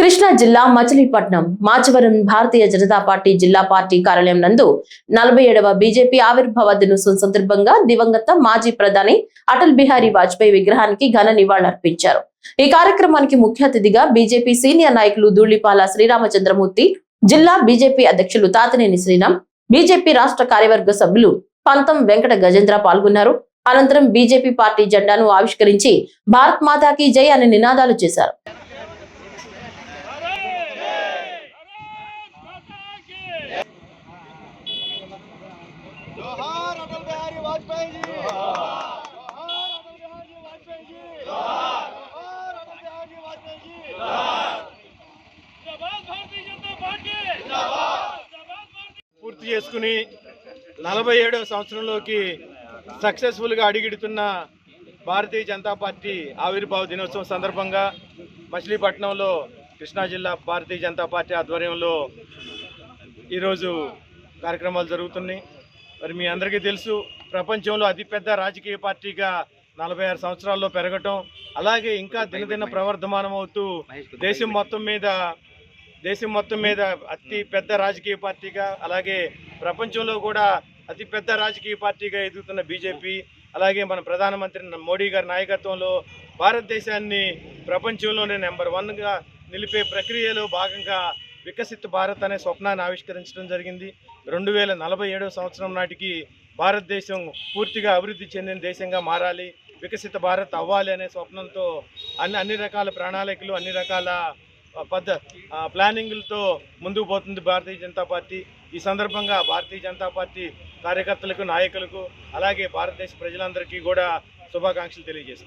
కృష్ణా జిల్లా మచిలీపట్నం మాచవరం భారతీయ జనతా పార్టీ జిల్లా పార్టీ కార్యాలయం నందు 47వ బీజేపీ ఆవిర్భావ దినోత్సవం సందర్భంగా దివంగత మాజీ ప్రధాని అటల్ బిహారీ వాజ్పేయి విగ్రహానికి ఘన నివాళులర్పించారు. ఈ కార్యక్రమానికి ముఖ్య అతిథిగా బీజేపీ సీనియర్ నాయకులు ధూళిపాల శ్రీరామచంద్రమూర్తి, జిల్లా బీజేపీ అధ్యక్షులు తాతినేని శ్రీరామ్, బీజేపీ రాష్ట్ర కార్యవర్గ సభ్యులు పంతం వెంకట గజేంద్ర పాల్గొన్నారు. అనంతరం బీజేపీ పార్టీ జెండాను ఆవిష్కరించి భారత్ మాతాకి జై అనే నినాదాలు చేశారు. जोहार अटल बिहारी वाजपेयी जी, जोहार अटल बिहारी वाजपेयी जी, जोहार अटल बिहारी वाजपेयी जी, जिंदाबाद भारतीय जनता पार्टी, जिंदाबाद పూర్తి చేసుకుని 47వ సంవత్సరంలోకి సక్సెస్ఫుల్ గా అడుగుడుతున్న భారతీయ జనతా పార్టీ ఆవిర్భావ దినోత్సవం సందర్భంగా మచిలీపట్నంలో కృష్ణా జిల్లా భారతీయ జనతా పార్టీ ఆధ్వర్యంలో ఈరోజు కార్యక్రమాలు జరుగుతున్నాయి. మరి మీ అందరికీ తెలుసు, ప్రపంచంలో అతిపెద్ద రాజకీయ పార్టీగా 46 సంవత్సరాల్లో పెరగటం, అలాగే ఇంకా దినదిన ప్రవర్ధమానం అవుతూ దేశం మొత్తం మీద అతి పెద్ద రాజకీయ పార్టీగా, అలాగే ప్రపంచంలో కూడా అతి పెద్ద రాజకీయ పార్టీగా ఎదుగుతున్న బీజేపీ, అలాగే మన ప్రధానమంత్రి మోడీ గారి నాయకత్వంలో భారతదేశాన్ని ప్రపంచంలోనే నెంబర్ 1గా నిలిపే ప్రక్రియలో భాగంగా వికసిత్ భారత్ అనే స్వప్నాన్ని ఆవిష్కరించడం జరిగింది. 2047వ సంవత్సరం నాటికి భారతదేశం పూర్తిగా అభివృద్ధి చెందిన దేశంగా మారాలి, వికసిత భారత్ అవ్వాలి అనే స్వప్నంతో అన్ని రకాల ప్రణాళికలు, అన్ని రకాల ప్లానింగ్లతో ముందుకు పోతుంది భారతీయ జనతా పార్టీ. ఈ సందర్భంగా భారతీయ జనతా పార్టీ కార్యకర్తలకు, నాయకులకు, అలాగే భారతదేశ ప్రజలందరికీ కూడా శుభాకాంక్షలు తెలియజేస్తున్నాను.